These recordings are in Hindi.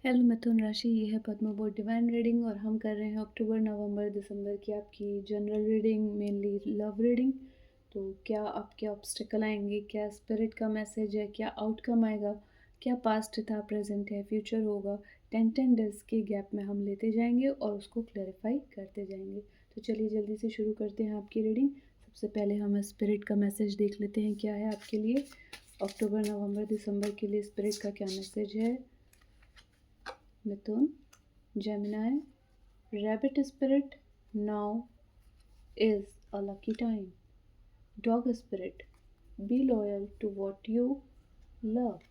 हेलो मिथुन राशि, ये है पद्म बोर्ड डिवाइन रीडिंग और हम कर रहे हैं अक्टूबर नवंबर दिसंबर की आपकी general reading, mainly love reading. तो क्या आपके ऑब्स्टिकल आएंगे, क्या स्पिरिट का मैसेज है, क्या आउटकम आएगा, क्या पास्ट था, प्रेजेंट है, फ्यूचर होगा। 10 डेज के गैप में हम लेते जाएंगे और उसको क्लैरिफाई करते जाएंगे। तो चलिए जल्दी से शुरू करते हैं आपकी रीडिंग। सबसे पहले हम स्पिरिट का मैसेज देख लेते हैं क्या है आपके लिए अक्टूबर नवंबर दिसंबर के लिए। स्पिरिट का क्या मैसेज है? मिथुन, Gemini, Rabbit Spirit, now is a lucky time. Dog Spirit, be loyal to what you love.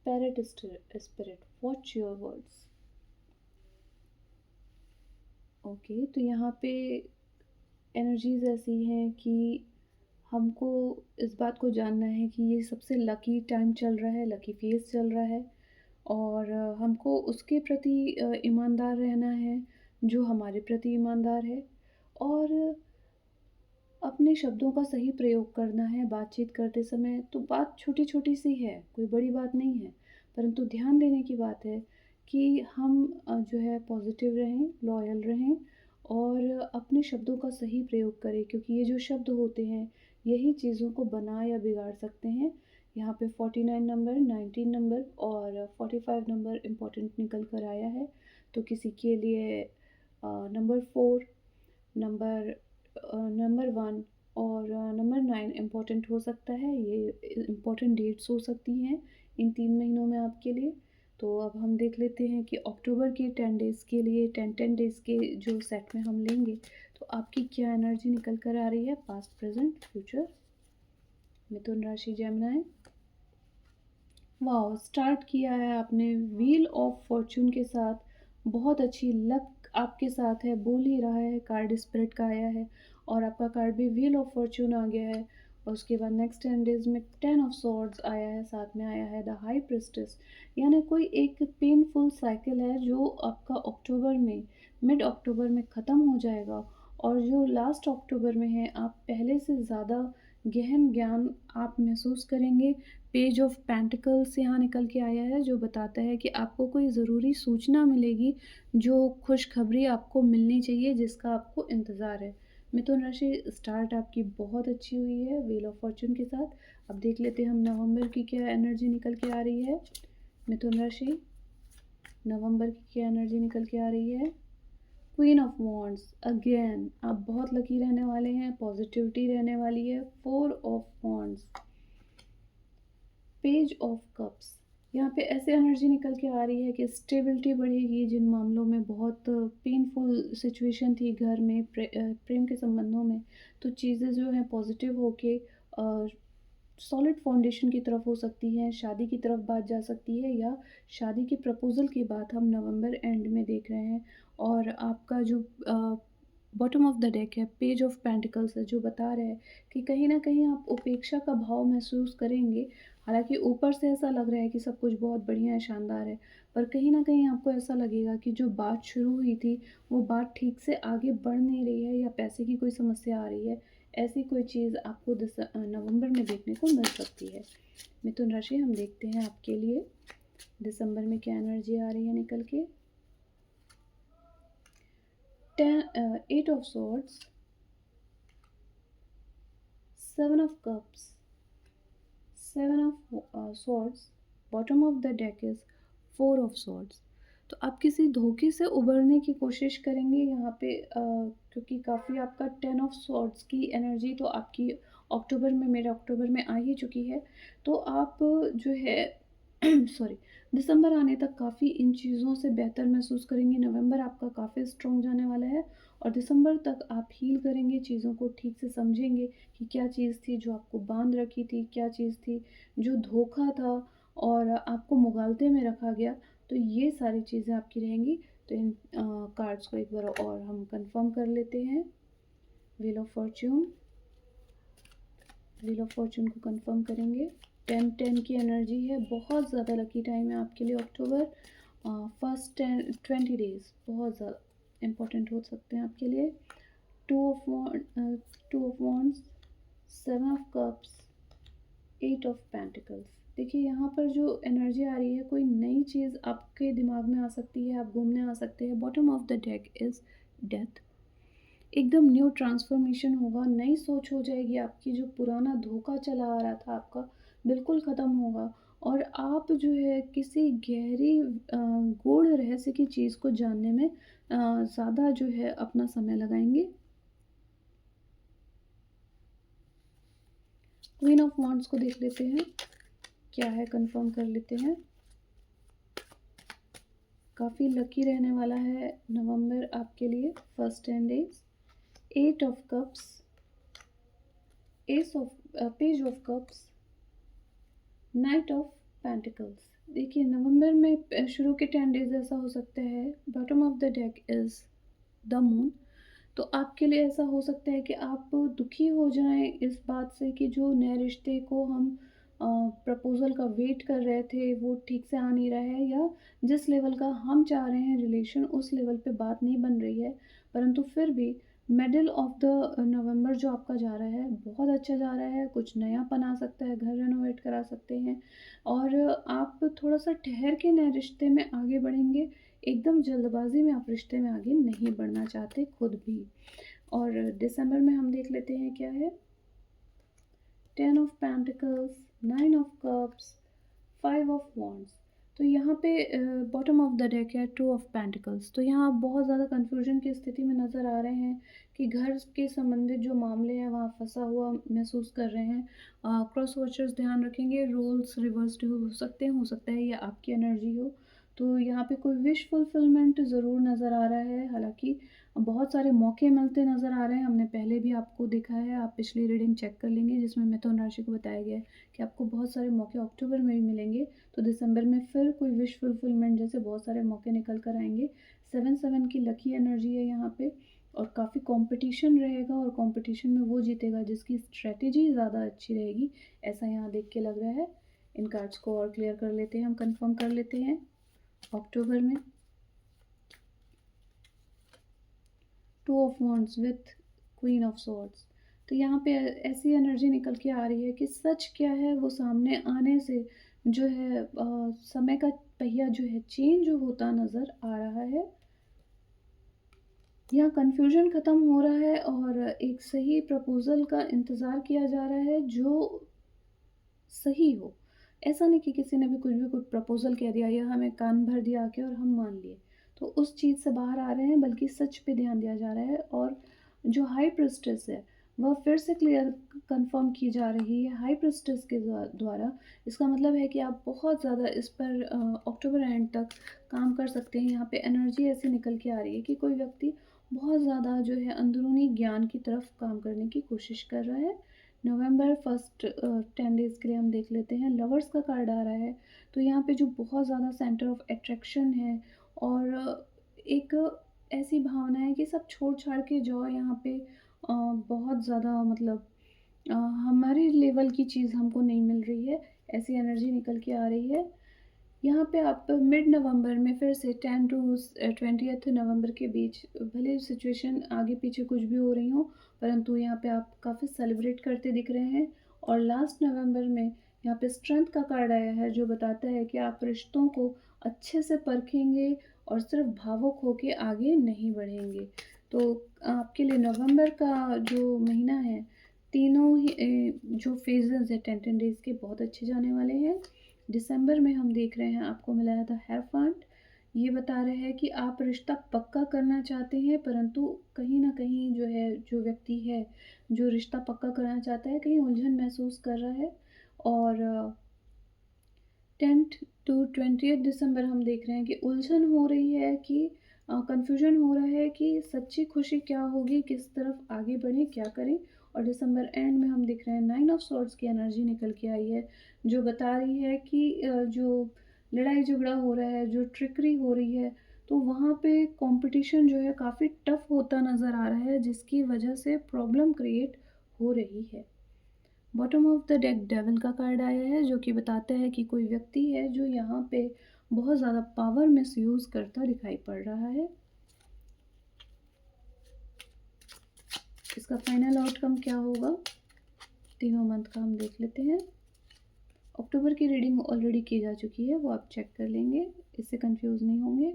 Parrot Spirit, watch your words. Okay, तो यहाँ पे एनर्जीज ऐसी हैं कि हमको इस बात को जानना है कि ये सबसे लकी टाइम चल रहा है, लकी फेज चल रहा है और हमको उसके प्रति ईमानदार रहना है जो हमारे प्रति ईमानदार है और अपने शब्दों का सही प्रयोग करना है बातचीत करते समय। तो बात छोटी-छोटी सी है, कोई बड़ी बात नहीं है, परंतु ध्यान देने की बात है कि हम जो है पॉजिटिव रहें, लॉयल रहें और अपने शब्दों का सही प्रयोग करें क्योंकि ये जो शब्द होते हैं, यही चीज़ों को बना या बिगाड़ सकते हैं। यहाँ पे 49 नंबर, 19 नंबर और 45 नंबर इम्पोर्टेंट निकल कर आया है। तो किसी के लिए नंबर 4, नंबर नंबर 1 और नंबर 9 इम्पोर्टेंट हो सकता है। ये इम्पोर्टेंट डेट्स हो सकती हैं इन 3 महीनों में आपके लिए। तो अब हम देख लेते हैं कि अक्टूबर के 10 डेज़ के लिए 10 डेज़ के जो सेट में हम लेंगे तो आपकी क्या एनर्जी निकल कर आ रही है पास्ट, प्रेजेंट, फ्यूचर। मिथुन राशि, जेमिनी। वाओ, स्टार्ट किया है आपने व्हील ऑफ फॉर्चून के साथ। बहुत अच्छी लक आपके साथ है, बोल ही रहा है, कार्ड स्पिरिट का आया है और आपका कार्ड भी व्हील ऑफ फॉर्चून आ गया है। और उसके बाद नेक्स्ट 10 डेज में 10 ऑफ सॉर्ड्स आया है, साथ में आया है द हाई प्रिस्टेस। यानी कोई एक पेनफुल साइकिल है जो आपका अक्टूबर में, मिड अक्टूबर में ख़त्म हो जाएगा और जो लास्ट अक्टूबर में है आप पहले से ज़्यादा गहन ज्ञान आप महसूस करेंगे। पेज ऑफ पेंटिकल्स यहाँ निकल के आया है जो बताता है कि आपको कोई ज़रूरी सूचना मिलेगी, जो खुशखबरी आपको मिलनी चाहिए, जिसका आपको इंतज़ार है। मिथुन राशि, स्टार्ट आपकी बहुत अच्छी हुई है व्हील ऑफ फॉर्चून के साथ। अब देख लेते हैं हम नवंबर की क्या एनर्जी निकल के आ रही है। मिथुन राशि, नवंबर की क्या एनर्जी निकल के आ रही है? क्वीन ऑफ वॉन्ड्स, अगेन आप बहुत लकी रहने वाले हैं, पॉजिटिविटी रहने वाली है। 4 of wands, page of cups, यहाँ पे ऐसे एनर्जी निकल के आ रही है कि स्टेबिलिटी बढ़ेगी। जिन मामलों में बहुत पेनफुल सिचुएशन थी घर में, प्रेम के संबंधों में, तो चीज़ें जो हैं पॉजिटिव होके सॉलिड फाउंडेशन की तरफ हो सकती हैं, शादी की तरफ बात जा सकती है या शादी के प्रपोज़ल की बात हम नवंबर एंड में देख रहे हैं। और आपका जो बॉटम ऑफ द डेक है, पेज ऑफ पेंटिकल्स है, जो बता रहा है कि कहीं न कहीं आप उपेक्षा का भाव महसूस करेंगे। हालाँकि ऊपर से ऐसा लग रहा है कि सब कुछ बहुत बढ़िया है, शानदार है, पर कहीं न कहीं आपको ऐसा लगेगा कि जो बात शुरू हुई थी, वो बात ठीक से आगे बढ़ नहीं रही है या पैसे की कोई समस्या आ रही है। ऐसी कोई चीज़ आपको नवंबर में देखने को मिल सकती है। मिथुन राशि, हम देखते हैं आपके लिए दिसंबर में क्या एनर्जी आ रही है निकल के। 8 of swords, 7 of cups, 7 of swords, bottom of the deck is 4 of swords. तो आप किसी धोखे से उभरने की कोशिश करेंगे यहाँ पे, क्योंकि काफ़ी आपका 10 ऑफ सॉर्ड्स की एनर्जी तो आपकी अक्टूबर में, मेरे अक्टूबर में आ ही चुकी है। तो आप जो है सॉरी, दिसंबर आने तक काफ़ी इन चीज़ों से बेहतर महसूस करेंगे। नवंबर आपका काफ़ी स्ट्रॉन्ग जाने वाला है और दिसंबर तक आप हील करेंगे, चीज़ों को ठीक से समझेंगे कि क्या चीज़ थी जो आपको बांध रखी थी, क्या चीज़ थी जो धोखा था और आपको मुगालते में रखा गया। तो ये सारी चीज़ें आपकी रहेंगी। तो इन कार्ड्स को एक बार और हम कंफर्म कर लेते हैं। Wheel of Fortune, wheel of Fortune को कंफर्म करेंगे। 10-10 की एनर्जी है, बहुत ज़्यादा लकी टाइम है आपके लिए अक्टूबर। फर्स्ट 20 डेज बहुत ज़्यादा इम्पोर्टेंट हो सकते हैं आपके लिए। 2 of wands, 7 of cups, 8 of pentacles. देखिए यहाँ पर जो एनर्जी आ रही है, कोई नई चीज़ आपके दिमाग में आ सकती है, आप घूमने आ सकते हैं। Bottom of the deck is death. एकदम न्यू ट्रांसफ़ॉर्मेशन होगा, नई सोच हो जाएगी आपकी, जो पुराना धोखा चला आ रहा था आपका, बिल्कुल ख़त्म होगा और आप जो है किसी गहरी गूढ़ रहस्य की चीज़ को जानने में ज़्यादा जो है अपना समय लगाएँगे। क्वीन ऑफ वांड्स को देख लेते हैं, क्या है कन्फर्म कर लेते हैं। काफ़ी लकी रहने वाला है नवंबर आपके लिए first 10 days. 8 of cups, page of cups, night of pentacles. देखिए नवंबर में शुरू के 10 डेज़ ऐसा हो सकता है, bottom of the deck is the moon. तो आपके लिए ऐसा हो सकता है कि आप दुखी हो जाएँ इस बात से कि जो नए रिश्ते को हम प्रपोज़ल का वेट कर रहे थे, वो ठीक से आ नहीं रहा है या जिस लेवल का हम चाह रहे हैं रिलेशन, उस लेवल पे बात नहीं बन रही है। परंतु फिर भी मिडल ऑफ द नवंबर जो आपका जा रहा है, बहुत अच्छा जा रहा है, कुछ नयापन आ सकता है, घर रेनोवेट करा सकते हैं और आप थोड़ा-सा ठहर के नए रिश्ते में आगे बढ़ेंगे। एकदम जल्दबाज़ी में आप रिश्ते में आगे नहीं बढ़ना चाहते खुद भी। और दिसंबर में हम देख लेते हैं क्या है। 10 of pentacles, 9 of cups, 5 of wands. तो यहाँ पे बॉटम ऑफ द डेक है 2 ऑफ पेंटिकल्स। तो यहाँ आप बहुत ज़्यादा कन्फ्यूजन की स्थिति में नज़र आ रहे हैं कि घर के संबंधित जो मामले हैं वहाँ फंसा हुआ महसूस कर रहे हैं। क्रॉस वॉचर्स ध्यान रखेंगे, रोल्स रिवर्स्ड हो सकते हैं, हो सकता है ये आपकी एनर्जी हो। तो यहाँ पे कोई विश फुलफिलमेंट ज़रूर नज़र आ रहा है, हालाँकि बहुत सारे मौके मिलते नज़र आ रहे हैं। हमने पहले भी आपको देखा है, आप पिछली रीडिंग चेक कर लेंगे जिसमें मिथुन राशि को बताया गया है कि आपको बहुत सारे मौके अक्टूबर में भी मिलेंगे। तो दिसंबर में फिर कोई विश फुलफिलमेंट जैसे बहुत सारे मौके निकल कर आएँगे। 7-7 की लकी एनर्जी है यहाँ पे और काफ़ी कॉम्पिटिशन रहेगा और कॉम्पिटिशन में वो जीतेगा जिसकी स्ट्रैटेजी ज़्यादा अच्छी रहेगी, ऐसा यहाँ देख के लग रहा है। इन कार्ड्स को और क्लियर कर लेते हैं, हम कन्फर्म कर लेते हैं। अक्टूबर में 2 of wands with queen of swords. तो यहाँ पे ऐसी एनर्जी निकल के आ रही है कि सच क्या है वो सामने आने से जो है समय का पहिया जो है चेंज होता नज़र आ रहा है। यहाँ कन्फ्यूजन ख़त्म हो रहा है और एक सही प्रपोज़ल का इंतज़ार किया जा रहा है जो सही हो। ऐसा नहीं कि किसी ने भी कुछ भी कोई प्रपोज़ल कह दिया या हमें कान भर दिया आके और हम मान लिए। तो उस चीज़ से बाहर आ रहे हैं बल्कि सच पे ध्यान दिया जा रहा है और जो हाई प्रीस्टेस है, वह फिर से क्लियर कन्फर्म की जा रही है हाई प्रीस्टेस के द्वारा। इसका मतलब है कि आप बहुत ज़्यादा इस पर अक्टूबर एंड तक काम कर सकते हैं। यहाँ पे एनर्जी ऐसी निकल के आ रही है कि कोई व्यक्ति बहुत ज़्यादा जो है अंदरूनी ज्ञान की तरफ काम करने की कोशिश कर रहा है। नवंबर फर्स्ट 10 डेज़ के लिए हम देख लेते हैं। लवर्स का कार्ड आ रहा है, तो यहाँ पे जो बहुत ज़्यादा सेंटर ऑफ अट्रैक्शन है और एक ऐसी भावना है कि सब छोड़-छाड़ के जाओ यहाँ पे बहुत ज़्यादा मतलब हमारे लेवल की चीज़ हमको नहीं मिल रही है, ऐसी एनर्जी निकल के आ रही है। यहाँ पे आप मिड नवंबर में फिर से 10 टू 20th नवंबर के बीच भले सिचुएशन आगे-पीछे कुछ भी हो रही हो, परंतु यहाँ पे आप काफ़ी सेलिब्रेट करते दिख रहे हैं और लास्ट नवंबर में यहाँ पे स्ट्रेंथ का कार्ड आया है जो बताता है कि आप रिश्तों को अच्छे से परखेंगे और सिर्फ भावुक होके आगे नहीं बढ़ेंगे। तो आपके लिए नवंबर का जो महीना है, तीनों ही जो फेजेज़ हैं 10-10 डेज़ के बहुत अच्छे जाने वाले हैं। दिसंबर में हम देख रहे हैं आपको मिला है द हेरोफेंट। ये बता रहा है कि आप रिश्ता पक्का करना चाहते हैं परंतु कहीं न कहीं जो है जो व्यक्ति है, जो रिश्ता पक्का करना चाहता है कहीं उलझन महसूस कर रहा है और 10th टू 20th दिसंबर हम देख रहे हैं कि उलझन हो रही है कि कन्फ्यूजन हो रहा है कि सच्ची खुशी क्या होगी, किस तरफ आगे बढ़ें, क्या करें और दिसंबर एंड में हम देख रहे हैं 9 ऑफ स्वॉर्ड्स की एनर्जी निकल के आई है, जो बता रही है कि जो लड़ाई-झगड़ा हो रहा है, जो ट्रिकरी हो रही है, तो वहाँ पे कॉम्पिटिशन जो है काफ़ी टफ होता नज़र आ रहा है, जिसकी वजह से प्रॉब्लम क्रिएट हो रही है। Bottom of the deck devil का कार्ड आया है जो कि बताता है कि कोई व्यक्ति है जो यहाँ पे बहुत ज़्यादा पावर मिसयूज़ करता दिखाई पड़ रहा है। इसका फाइनल आउटकम क्या होगा? तीनों मंथ का हम देख लेते हैं। अक्टूबर की रीडिंग ऑलरेडी की जा चुकी है, वो आप चेक कर लेंगे, इससे कंफ्यूज नहीं होंगे।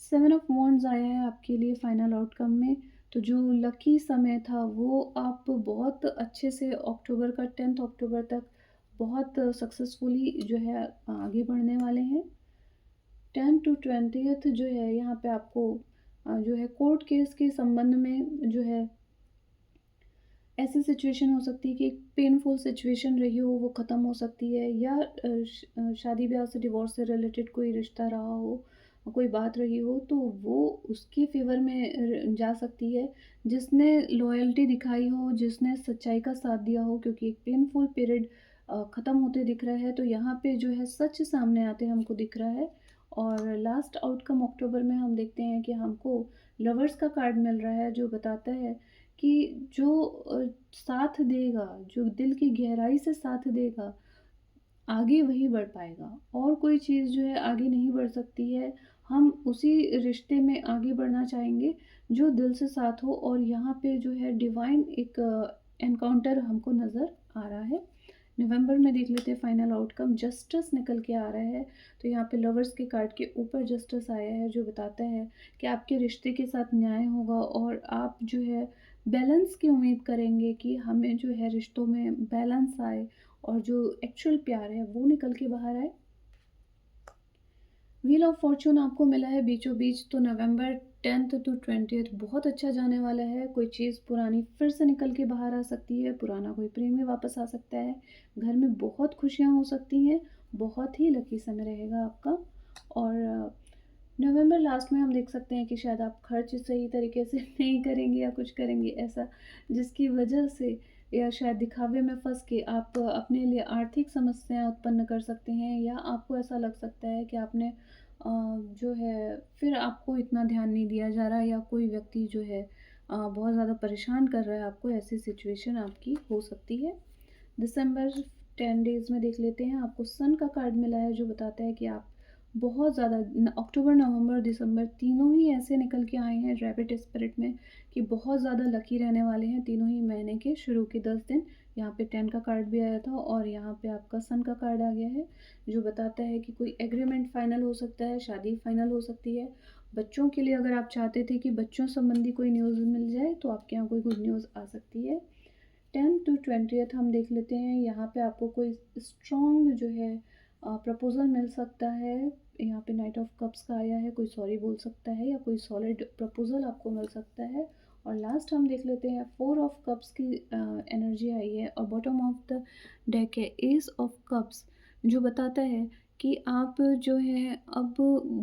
7 ऑफ वॉन्ड्स आया है आपके लिए फाइनल आउटकम में। तो जो लकी समय था वो आप बहुत अच्छे से अक्टूबर का 10 अक्टूबर तक बहुत सक्सेसफुली जो है आगे बढ़ने वाले हैं। 10 टू 20th जो है यहाँ पे आपको जो है कोर्ट केस के संबंध में जो है ऐसी सिचुएशन हो सकती है कि एक पेनफुल सिचुएशन रही हो वो ख़त्म हो सकती है, या शादी ब्याह से डिवोर्स से रिलेटेड कोई रिश्ता रहा हो, कोई बात रही हो तो वो उसके फ़ेवर में जा सकती है। जिसने लॉयल्टी दिखाई हो, जिसने सच्चाई का साथ दिया हो, क्योंकि एक पेनफुल पीरियड ख़त्म होते दिख रहा है, तो यहाँ पे जो है सच सामने आते हमको दिख रहा है। और लास्ट आउटकम अक्टूबर में हम देखते हैं कि हमको लवर्स का कार्ड मिल रहा है, जो बताता है कि जो साथ देगा, जो दिल की गहराई से साथ देगा, आगे वही बढ़ पाएगा, और कोई चीज़ जो है आगे नहीं बढ़ सकती है। हम उसी रिश्ते में आगे बढ़ना चाहेंगे जो दिल से साथ हो, और यहाँ पे जो है डिवाइन एक एनकाउंटर हमको नज़र आ रहा है। नवंबर में देख लेते हैं फाइनल आउटकम, जस्टिस निकल के आ रहा है। तो यहाँ पे लवर्स के कार्ड के ऊपर जस्टिस आया है, जो बताता है कि आपके रिश्ते के साथ न्याय होगा, और आप जो है बैलेंस की उम्मीद करेंगे कि हमें जो है रिश्तों में बैलेंस आए, और जो एक्चुअल प्यार है वो निकल के बाहर आए। व्हील ऑफ फॉर्चून आपको मिला है बीचों बीच, तो नवंबर 10 टू 20 बहुत अच्छा जाने वाला है। कोई चीज़ पुरानी फिर से निकल के बाहर आ सकती है, पुराना कोई प्रेमी वापस आ सकता है, घर में बहुत खुशियाँ हो सकती हैं, बहुत ही लकी समय रहेगा आपका। और नवंबर लास्ट में हम देख सकते हैं कि शायद आप खर्च सही तरीके से नहीं करेंगे, या कुछ करेंगे ऐसा जिसकी वजह से, या शायद दिखावे में फंस के आप अपने लिए आर्थिक समस्याएं उत्पन्न कर सकते हैं, या आपको ऐसा लग सकता है कि आपने जो है फिर आपको इतना ध्यान नहीं दिया जा रहा है, या कोई व्यक्ति जो है बहुत ज़्यादा परेशान कर रहा है आपको, ऐसी सिचुएशन आपकी हो सकती है। दिसंबर 10 डेज़ में देख लेते हैं, आपको सन का कार्ड मिला है, जो बताता है कि आप बहुत ज़्यादा अक्टूबर, नवंबर, दिसंबर तीनों ही ऐसे निकल के आए हैं रैबिट स्पिरिट में कि बहुत ज़्यादा लकी रहने वाले हैं तीनों ही महीने के शुरू के 10 दिन। यहाँ पे 10 का कार्ड भी आया था, और यहाँ पे आपका सन का कार्ड आ गया है, जो बताता है कि कोई एग्रीमेंट फाइनल हो सकता है, शादी फाइनल हो सकती है। बच्चों के लिए अगर आप चाहते थे कि बच्चों संबंधी कोई न्यूज़ मिल जाए, तो आपके यहाँ कोई गुड न्यूज़ आ सकती है। 10 टू 20th हम देख लेते हैं, यहाँ पे आपको कोई स्ट्रॉन्ग जो है प्रपोज़ल मिल सकता है। यहाँ पे नाइट ऑफ कप्स का आया है, कोई सॉरी बोल सकता है, या कोई सॉलिड प्रपोज़ल आपको मिल सकता है। और लास्ट हम देख लेते हैं 4 ऑफ कप्स की एनर्जी आई है, और बॉटम ऑफ द डेक है एस ऑफ कप्स, जो बताता है कि आप जो है अब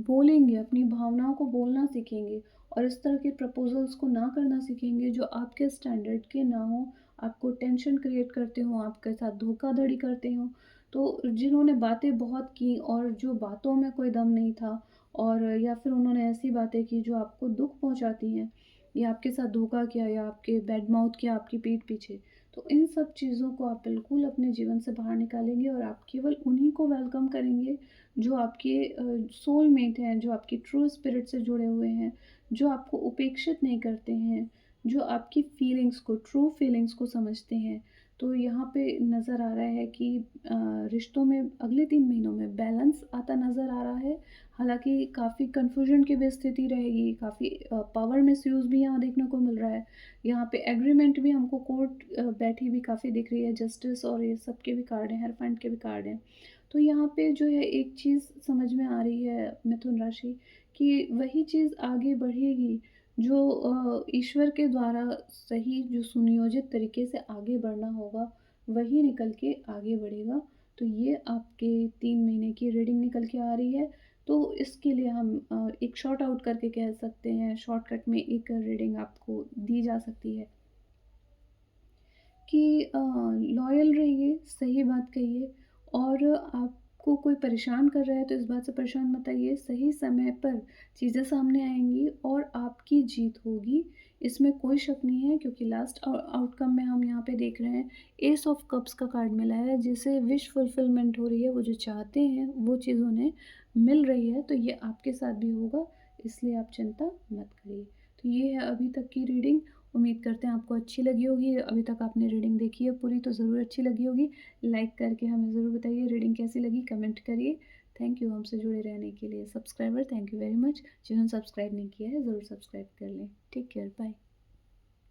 बोलेंगे, अपनी भावनाओं को बोलना सीखेंगे, और इस तरह के प्रपोज़ल्स को ना करना सीखेंगे जो आपके स्टैंडर्ड के ना हो, आपको टेंशन क्रिएट करते हों, आपके साथ धोखाधड़ी करते हों। तो जिन्होंने बातें बहुत की, और जो बातों में कोई दम नहीं था, और या फिर उन्होंने ऐसी बातें की जो आपको दुःख पहुँचाती हैं, या आपके साथ धोखा किया, या आपके बैड माउथ किया आपकी पीठ पीछे, तो इन सब चीज़ों को आप बिल्कुल अपने जीवन से बाहर निकालेंगे, और आप केवल उन्हीं को वेलकम करेंगे जो आपके सोलमेट हैं, जो आपकी ट्रू स्पिरिट से जुड़े हुए हैं, जो आपको उपेक्षित नहीं करते हैं, जो आपकी फीलिंग्स को, ट्रू फीलिंग्स को समझते हैं। तो यहाँ पे नज़र आ रहा है कि रिश्तों में अगले 3 महीनों में बैलेंस आता नज़र आ रहा है। हालाँकि काफ़ी कन्फ्यूजन की भी स्थिति रहेगी, काफ़ी पावर मिसयूज़ भी यहाँ देखने को मिल रहा है। यहाँ पे एग्रीमेंट भी हमको कोर्ट बैठी भी काफ़ी दिख रही है, जस्टिस और ये सब के भी कार्ड हैं, हिएरोफेंट के भी कार्ड हैं। तो यहाँ पे जो है एक चीज़ समझ में आ रही है मिथुन राशि, कि वही चीज़ आगे बढ़ेगी जो ईश्वर के द्वारा सही, जो सुनियोजित तरीके से आगे बढ़ना होगा, वही निकल के आगे बढ़ेगा। तो ये आपके 3 महीने की रीडिंग निकल के आ रही है। तो इसके लिए हम एक शॉर्ट आउट करके कह सकते हैं, शॉर्टकट में एक रीडिंग आपको दी जा सकती है कि लॉयल रहिए, सही बात कहिए, और आपको कोई परेशान कर रहा है तो इस बात से परेशान मत आइए, सही समय पर चीज़ें सामने आएँगी और आपकी जीत होगी, इसमें कोई शक नहीं है, क्योंकि लास्ट आउटकम में हम यहाँ पे देख रहे हैं एस ऑफ कप्स का कार्ड मिला है, जिसे विश फुलफिलमेंट हो रही है, वो जो चाहते हैं वो चीज़ उन्हें मिल रही है, तो ये आपके साथ भी होगा, इसलिए आप चिंता मत करिए। तो ये है अभी तक की रीडिंग, उम्मीद करते हैं आपको अच्छी लगी होगी। अभी तक आपने रीडिंग देखी है पूरी तो ज़रूर अच्छी लगी होगी। लाइक करके हमें ज़रूर बताइए रीडिंग कैसी लगी, कमेंट करिए। थैंक यू हमसे जुड़े रहने के लिए। Subscriber thank you very much. जिन्होंने सब्सक्राइब नहीं किया है ज़रूर सब्सक्राइब कर लें। Take care, bye.